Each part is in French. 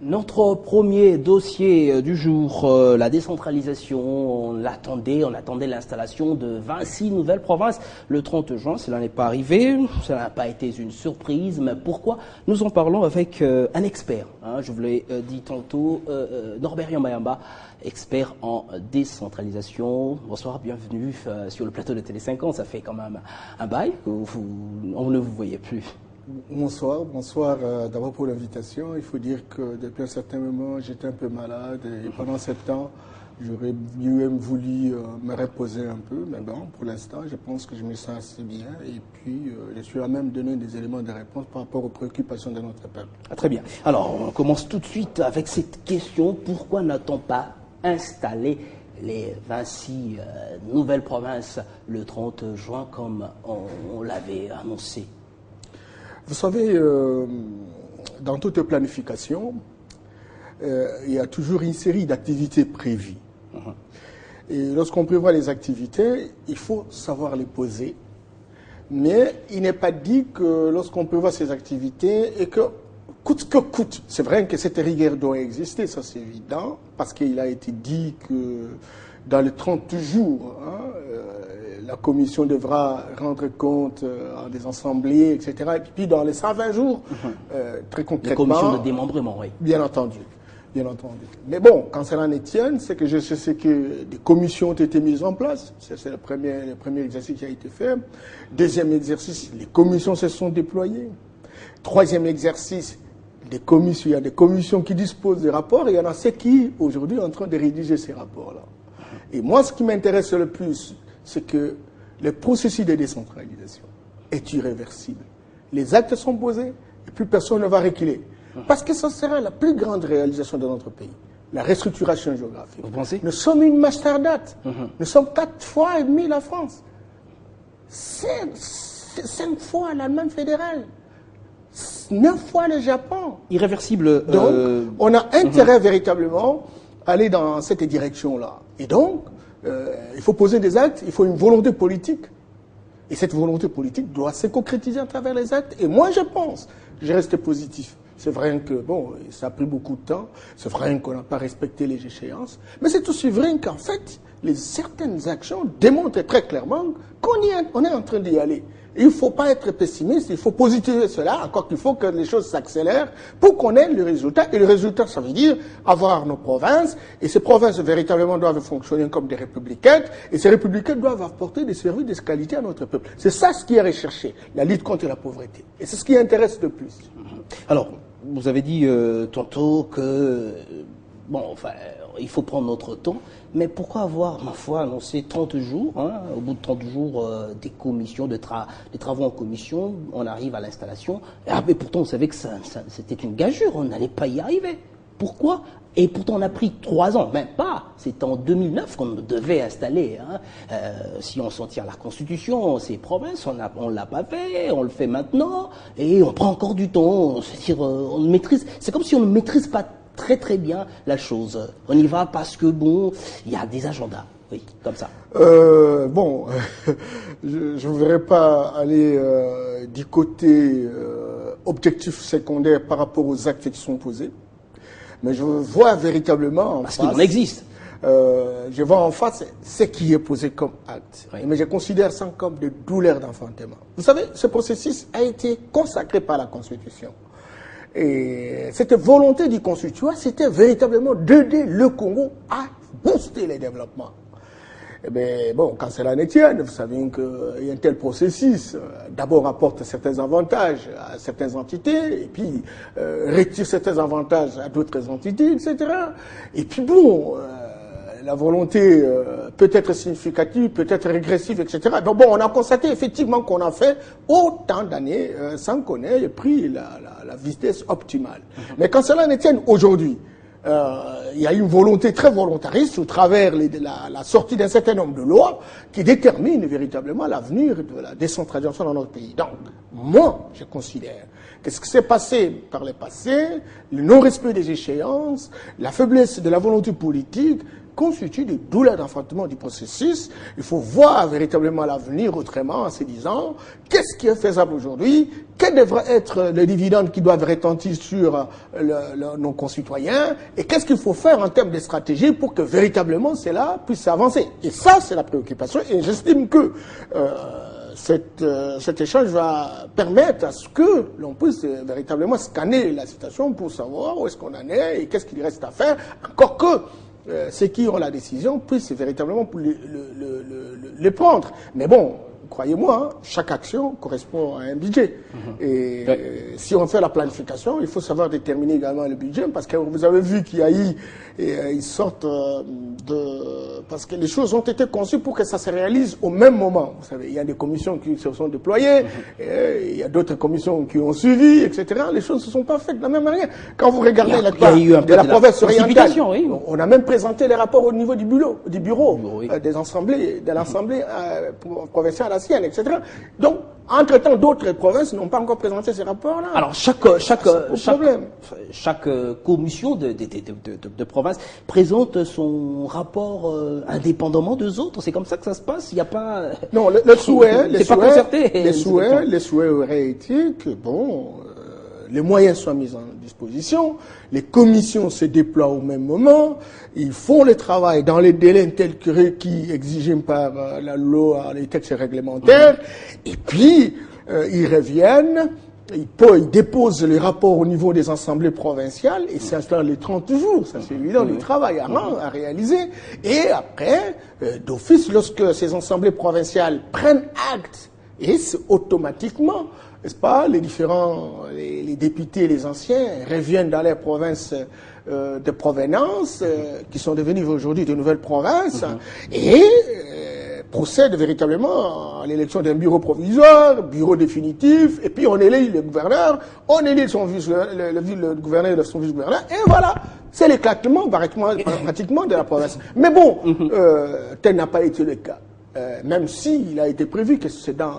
Notre premier dossier du jour, la décentralisation, on attendait l'installation de 26 nouvelles provinces le 30 juin. Cela n'est pas arrivé, cela n'a pas été une surprise, mais pourquoi? Nous en parlons avec un expert, je vous l'ai dit tantôt, Norbert Yambayamba, expert en décentralisation. Bonsoir, bienvenue sur le plateau de Télé 5 ans. Ça fait quand même un bail on ne vous voyait plus. Bonsoir d'abord pour l'invitation. Il faut dire que depuis un certain moment, j'étais un peu malade et pendant ce temps, j'aurais même voulu me reposer un peu. Mais bon, pour l'instant, je pense que je me sens assez bien et puis je suis à même donner des éléments de réponse par rapport aux préoccupations de notre peuple. Ah, très bien. Alors, on commence tout de suite avec cette question. Pourquoi n'a-t-on pas installé les 26 nouvelles provinces le 30 juin comme on l'avait annoncé? Vous savez, dans toute planification, il y a toujours une série d'activités prévues. Et lorsqu'on prévoit les activités, il faut savoir les poser. Mais il n'est pas dit que lorsqu'on prévoit ces activités et que coûte, c'est vrai que cette rigueur doit exister, ça c'est évident, parce qu'il a été dit que dans les 30 jours, la commission devra rendre compte à des assemblées, etc. Et puis dans les 120 jours, très concrètement... Les commissions de démembrement, oui. Bien entendu. Mais bon, quand cela en est tienne, c'est que je sais que des commissions ont été mises en place. C'est le premier exercice qui a été fait. Deuxième exercice, les commissions se sont déployées. Troisième exercice, il y a des commissions qui disposent des rapports et il y en a ceux qui, aujourd'hui, sont en train de rédiger ces rapports-là. Et moi, ce qui m'intéresse le plus, c'est que le processus de décentralisation est irréversible. Les actes sont posés et plus personne ne va reculer. Parce que ce sera la plus grande réalisation de notre pays, la restructuration géographique. Vous pensez? Nous sommes une masterdate. Nous sommes 4 fois et demi la France. 5 fois l'Allemagne fédérale. 9 fois le Japon. Irréversible. Donc, on a intérêt véritablement à aller dans cette direction-là. Et donc, il faut poser des actes, il faut une volonté politique. Et cette volonté politique doit se concrétiser à travers les actes. Et moi, je pense, je reste positif. C'est vrai que, bon, ça a pris beaucoup de temps. C'est vrai qu'on n'a pas respecté les échéances. Mais c'est aussi vrai qu'en fait, certaines actions démontrent très clairement qu'on est en train d'y aller. Il ne faut pas être pessimiste, il faut positiver cela, encore qu'il faut que les choses s'accélèrent pour qu'on ait le résultat. Et le résultat, ça veut dire avoir nos provinces. Et ces provinces, véritablement, doivent fonctionner comme des républicaines. Et ces républicaines doivent apporter des services de qualité à notre peuple. C'est ça ce qui est recherché, la lutte contre la pauvreté. Et c'est ce qui intéresse le plus. Alors, vous avez dit tantôt que, il faut prendre notre temps, mais pourquoi avoir, ma foi, annoncé 30 jours, au bout de 30 jours, des commissions, des travaux en commission, on arrive à l'installation, mais pourtant on savait que c'était une gageure, on n'allait pas y arriver. Pourquoi? Et pourtant on a pris 3 ans, même pas, c'est en 2009 qu'on devait installer. Si on s'en tient à la Constitution, ces provinces, on l'a pas fait, on le fait maintenant, et on prend encore du temps, c'est-à-dire on maîtrise, c'est comme si on ne maîtrise pas très bien la chose. On y va parce que, bon, il y a des agendas, oui, comme ça. Je ne voudrais pas aller du côté objectif secondaire par rapport aux actes qui sont posés. Mais je vois véritablement en parce face... qu'il en existe. Je vois en face ce qui est posé comme acte. Oui. Mais je considère ça comme de douleurs d'enfantement. Vous savez, ce processus a été consacré par la Constitution. Et cette volonté du Constituant, c'était véritablement d'aider le Congo à booster les développements. Eh bien, bon, quand cela ne tienne, vous savez qu'il y a un tel processus, d'abord apporte certains avantages à certaines entités, et puis retire certains avantages à d'autres entités, etc. Et puis bon, la volonté peut être significative, peut être régressive, etc. Donc bon, on a constaté effectivement qu'on a fait autant d'années sans qu'on ait pris la vitesse optimale. Mais quand cela ne tienne aujourd'hui, il y a une volonté très volontariste au travers la sortie d'un certain nombre de lois qui déterminent véritablement l'avenir de la décentralisation dans notre pays. Donc, moi, je considère que ce qui s'est passé par le passé, le non-respect des échéances, la faiblesse de la volonté politique, constituent des douleurs d'enfantement du processus. Il faut voir véritablement l'avenir autrement en se disant qu'est-ce qui est faisable aujourd'hui, quels devraient être les dividendes qui doivent retentir sur nos concitoyens et qu'est-ce qu'il faut faire en termes de stratégie pour que véritablement cela puisse avancer. Et ça, c'est la préoccupation et j'estime que cet échange va permettre à ce que l'on puisse véritablement scanner la situation pour savoir où est-ce qu'on en est et qu'est-ce qu'il reste à faire, encore que ceux qui ont la décision puissent véritablement les prendre. Mais bon, croyez-moi, hein, chaque action correspond à un budget. Et si on fait la planification, il faut savoir déterminer également le budget, parce que vous avez vu qu'il y a eu, ils sortent parce que les choses ont été conçues pour que ça se réalise au même moment. Vous savez, il y a des commissions qui se sont déployées, il y a d'autres commissions qui ont suivi, etc. Les choses ne se sont pas faites de la même manière. Quand vous regardez la province orientale, oui. On a même présenté les rapports au niveau du bureau des assemblées, de l'Assemblée provinciale, etc. Donc, entre-temps, d'autres provinces n'ont pas encore présenté ces rapports-là. Alors, chaque commission de province présente son rapport indépendamment des autres. C'est comme ça que ça se passe. Il n'y a pas. Non, les souhaits auraient été que, bon, les moyens soient mis en disposition, les commissions se déploient au même moment, ils font le travail dans les délais tels que requis exigés par la loi, les textes réglementaires, et puis ils reviennent, ils déposent les rapports au niveau des assemblées provinciales, et c'est dans les 30 jours, ça c'est évident, le travail à réaliser, et après, d'office, lorsque ces assemblées provinciales prennent acte, et c'est automatiquement, n'est-ce pas, les députés, les anciens, reviennent dans les provinces de provenance, qui sont devenues aujourd'hui de nouvelles provinces, et procèdent véritablement à l'élection d'un bureau provisoire, bureau définitif, et puis on élit le gouverneur, on élit le gouverneur de son vice-gouverneur, et voilà, c'est l'éclatement pratiquement de la province. Mais bon, tel n'a pas été le cas. Même s'il a été prévu que c'est dans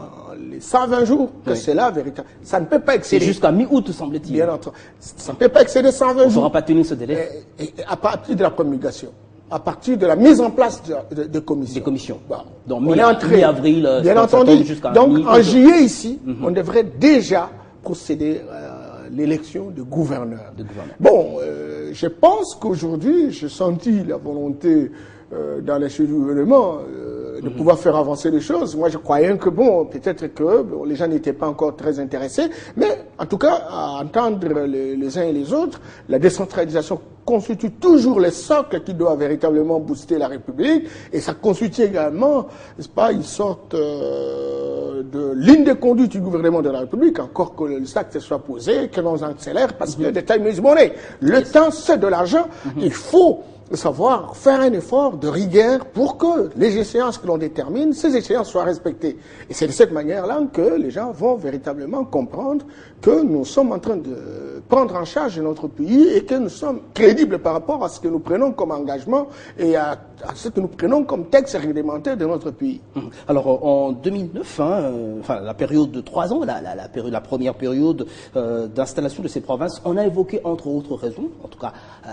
les 120 jours que c'est là, véritable. Ça ne peut pas excéder. C'est jusqu'à mi-août, semble-t-il. Bien entendu. Ça ne peut pas excéder 120 jours. On ne pourra pas tenir ce délai. Et à partir de la promulgation, à partir de la mise en place de commissions. Des commissions. Bon. Donc, mi-avril, bien entendu. Donc, en juillet, ici, on devrait déjà procéder à l'élection de gouverneur. Bon, je pense qu'aujourd'hui, j'ai senti la volonté dans les gouvernements de pouvoir faire avancer les choses. Moi, je croyais que, bon, peut-être que les gens n'étaient pas encore très intéressés, mais en tout cas, à entendre les uns et les autres, la décentralisation constitue toujours les socles qui doivent véritablement booster la République, et ça constitue également, n'est-ce pas, une sorte de ligne de conduite du gouvernement de la République, encore que le acte soit posé, que l'on accélère, parce que the time is money. Le temps, c'est de l'argent. Il faut savoir faire un effort de rigueur pour que les échéances que l'on détermine, ces échéances soient respectées. Et c'est de cette manière-là que les gens vont véritablement comprendre que nous sommes en train de prendre en charge notre pays et que nous sommes crédibles par rapport à ce que nous prenons comme engagement et à ce que nous prenons comme texte réglementaire de notre pays. Alors, en 2009, enfin, la période de 3 ans, la première période d'installation de ces provinces, on a évoqué, entre autres raisons, en tout cas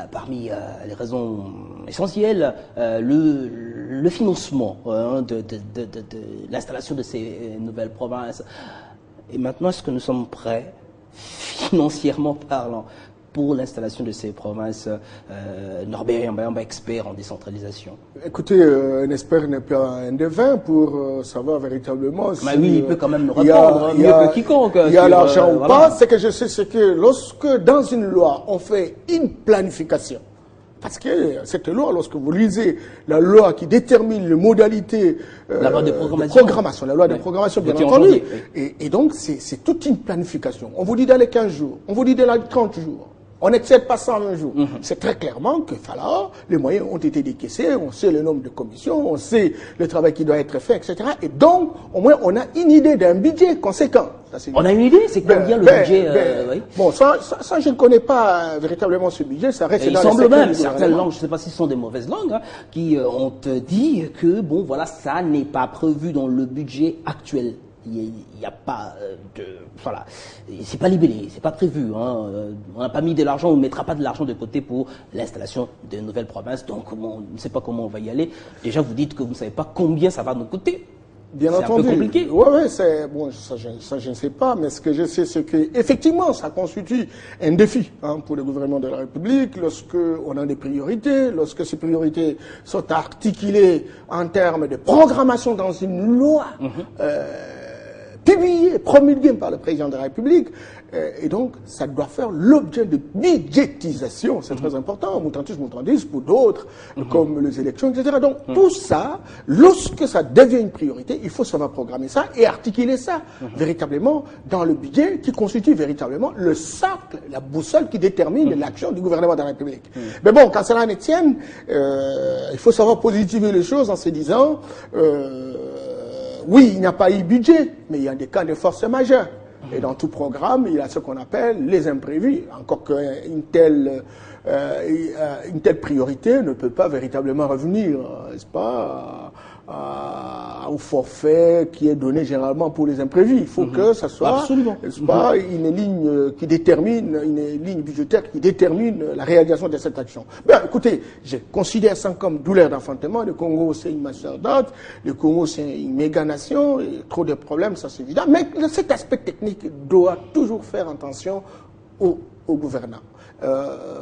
parmi les raisons essentielles, le financement de l'installation de ces nouvelles provinces. Et maintenant, est-ce que nous sommes prêts, financièrement parlant, pour l'installation de ces provinces? Norbert Yamba, expert en décentralisation. Écoutez, un expert n'est pas un devin pour savoir véritablement si... Mais oui, il peut quand même nous répondre mieux que quiconque. Il y a l'argent ou pas. Ce que je sais, c'est que lorsque, dans une loi, on fait une planification, parce que cette loi, lorsque vous lisez la loi qui détermine les modalités la loi de programmation. La loi de programmation, bien entendu. Et donc, c'est toute une planification. On vous dit dans les 15 jours, on vous dit dans les 30 jours. On n'excède pas 120 jours. C'est très clairement que voilà, les moyens ont été décaissés, on sait le nombre de commissions, on sait le travail qui doit être fait, etc. Et donc, au moins, on a une idée d'un budget conséquent. On a une idée, c'est combien le budget oui. Bon, ça, je ne connais pas véritablement ce budget, ça reste dans les il semble même, certaines langues, je ne sais pas si ce sont des mauvaises langues, qui ont dit que, bon, voilà, ça n'est pas prévu dans le budget actuel Il n'y a pas voilà, c'est pas libellé, c'est pas prévu. Hein. On n'a pas mis de l'argent, on ne mettra pas de l'argent de côté pour l'installation de nouvelles provinces. Donc on ne sait pas comment on va y aller. Déjà, vous dites que vous ne savez pas combien ça va nous coûter. Bien entendu. C'est un peu compliqué. Oui, c'est bon. Ça, je ne sais pas, mais ce que je sais, c'est que effectivement, ça constitue un défi pour le gouvernement de la République lorsque on a des priorités, lorsque ces priorités sont articulées en termes de programmation dans une loi. Publié, promulgué par le président de la République, et donc ça doit faire l'objet de budgétisation, c'est très important, moutandis pour d'autres, comme les élections, etc. Donc tout ça, lorsque ça devient une priorité, il faut savoir programmer ça et articuler ça véritablement dans le budget qui constitue véritablement le socle, la boussole qui détermine l'action du gouvernement de la République. Mais bon, quand cela ne tienne, il faut savoir positiver les choses en se disant... oui, il n'y a pas eu budget, mais il y a des cas de force majeure. Et dans tout programme, il y a ce qu'on appelle les imprévus. Encore qu'une telle priorité ne peut pas véritablement revenir, n'est-ce pas, au forfait qui est donné généralement pour les imprévus. Il faut que ça soit, n'est-ce pas, une ligne qui détermine, une ligne budgétaire qui détermine la réalisation de cette action. Ben, écoutez, je considère ça comme douleur d'enfantement. Le Congo, c'est une masterdate. Le Congo, c'est une méga nation. Et trop de problèmes, ça c'est évident. Mais cet aspect technique doit toujours faire attention aux gouvernants.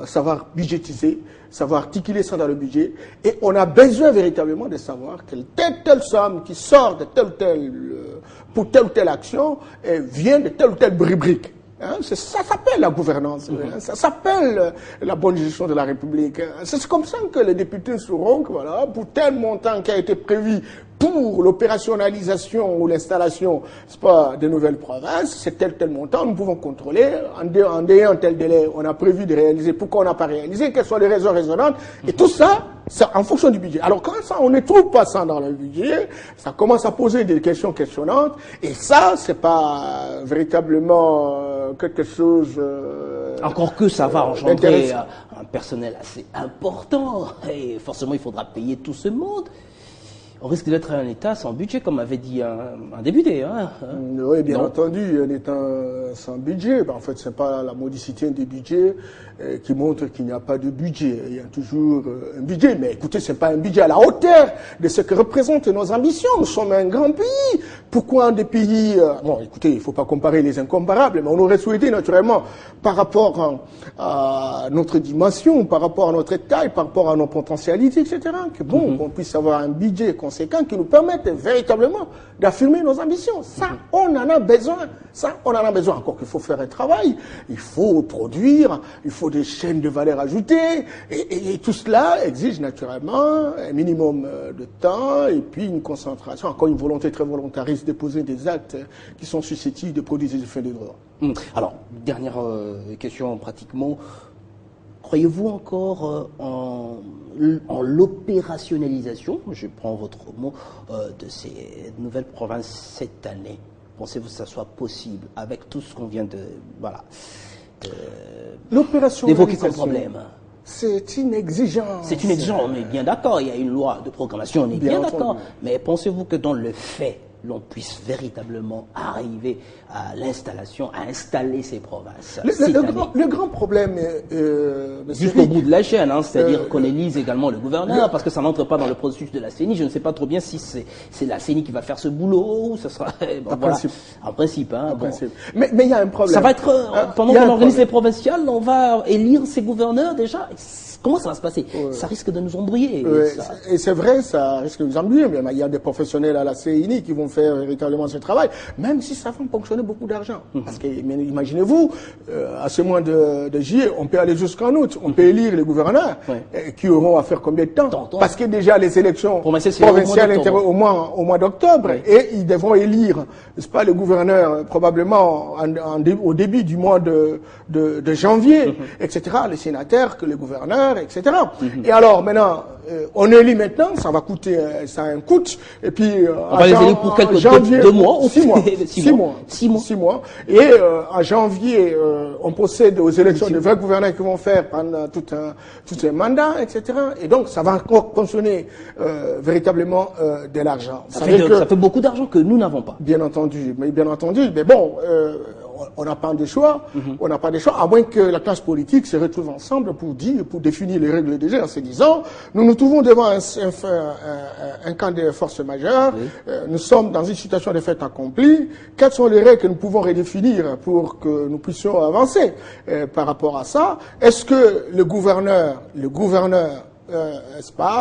Savoir budgétiser, savoir articuler ça dans le budget, et on a besoin véritablement de savoir que telle somme qui sort de pour telle ou telle action vient de telle ou telle rubrique. Hein, ça s'appelle la gouvernance, ça s'appelle la bonne gestion de la République. C'est comme ça que les députés sauront que voilà, pour tel montant qui a été prévu pour l'opérationnalisation ou l'installation, c'est pas de nouvelles provinces, c'est tel montant, nous pouvons contrôler, en ayant tel délai, on a prévu de réaliser, pourquoi on n'a pas réalisé, quelles sont les raisons raisonnantes, et tout ça, c'est en fonction du budget. Alors quand ça, on ne trouve pas ça dans le budget, ça commence à poser des questions questionnantes, et ça, c'est pas véritablement quelque chose... Encore que ça va engendrer un personnel assez important, et forcément il faudra payer tout ce monde. On risque d'être un État sans budget, comme avait dit un député. Hein. Oui, bien entendu, un État sans budget. Ben, en fait, ce n'est pas la modicité des budgets qui montre qu'il n'y a pas de budget. Il y a toujours un budget. Mais écoutez, ce n'est pas un budget à la hauteur de ce que représentent nos ambitions. Nous sommes un grand pays. Pourquoi des pays... bon, écoutez, il ne faut pas comparer les incomparables, mais on aurait souhaité naturellement, par rapport à notre dimension, par rapport à notre taille, par rapport à nos potentialités, etc., que bon, qu'on puisse avoir un budget conséquent qui nous permettent véritablement d'affirmer nos ambitions. Ça, on en a besoin. Ça, on en a besoin. Encore qu'il faut faire un travail, il faut produire, il faut des chaînes de valeur ajoutée, et tout cela exige naturellement un minimum de temps, et puis une concentration, encore une volonté très volontariste de poser des actes qui sont susceptibles de produire des effets de droit. Alors, dernière question pratiquement. Croyez-vous encore en l'opérationnalisation, je prends votre mot, de ces nouvelles provinces cette année? Pensez-vous que ça soit possible avec tout ce qu'on vient d'évoquer comme problème? C'est une exigence. C'est une exigence, on est bien d'accord, il y a une loi de programmation, on est bien d'accord. Mais pensez-vous que dans le fait, l'on puisse véritablement arriver à l'installation, à installer ces provinces? Le grand problème, jusqu'au bout de la chaîne, hein, c'est-à-dire qu'on élise également le gouverneur, parce que ça n'entre pas dans le processus de la CENI. Je ne sais pas trop bien si c'est la CENI qui va faire ce boulot, ou ce sera... En principe. Mais il y a un problème. Ça va être, pendant qu'on organise les provinciales, on va élire ces gouverneurs déjà. Comment ça va se passer? Ça risque de nous embrouiller. Et c'est vrai, ça risque de nous embrouiller. Mais il y a des professionnels à la CENI qui vont faire véritablement ce travail, même si ça va ponctionner beaucoup d'argent. Parce que, imaginez-vous, à ce mois de juillet, on peut aller jusqu'en août, on peut élire les gouverneurs qui auront à faire combien de temps? Parce que déjà les élections provinciales au mois d'octobre, et ils devront élire, n'est-ce pas, les gouverneurs probablement au début du mois de janvier, etc. Les sénateurs, que les gouverneurs, faire, etc. Et alors, maintenant, on élit maintenant, ça va coûter, ça a un coût, et puis on va les élire pour quelques janvier, 2 mois ou 6 mois. 6 mois. Et en janvier, on procède aux élections de vrais gouverneurs qui vont faire pendant tout un mandat, etc. Et donc, ça va encore consommer véritablement de l'argent. Ça fait beaucoup d'argent que nous n'avons pas. Bien entendu, mais bon, on n'a pas de choix, on n'a pas de choix, à moins que la classe politique se retrouve ensemble pour définir les règles du jeu en se disant, nous nous trouvons devant un camp de force majeure, nous sommes dans une situation de fait accomplie, quelles sont les règles que nous pouvons redéfinir pour que nous puissions avancer par rapport à ça? Est-ce que le gouverneur, n'est-ce pas,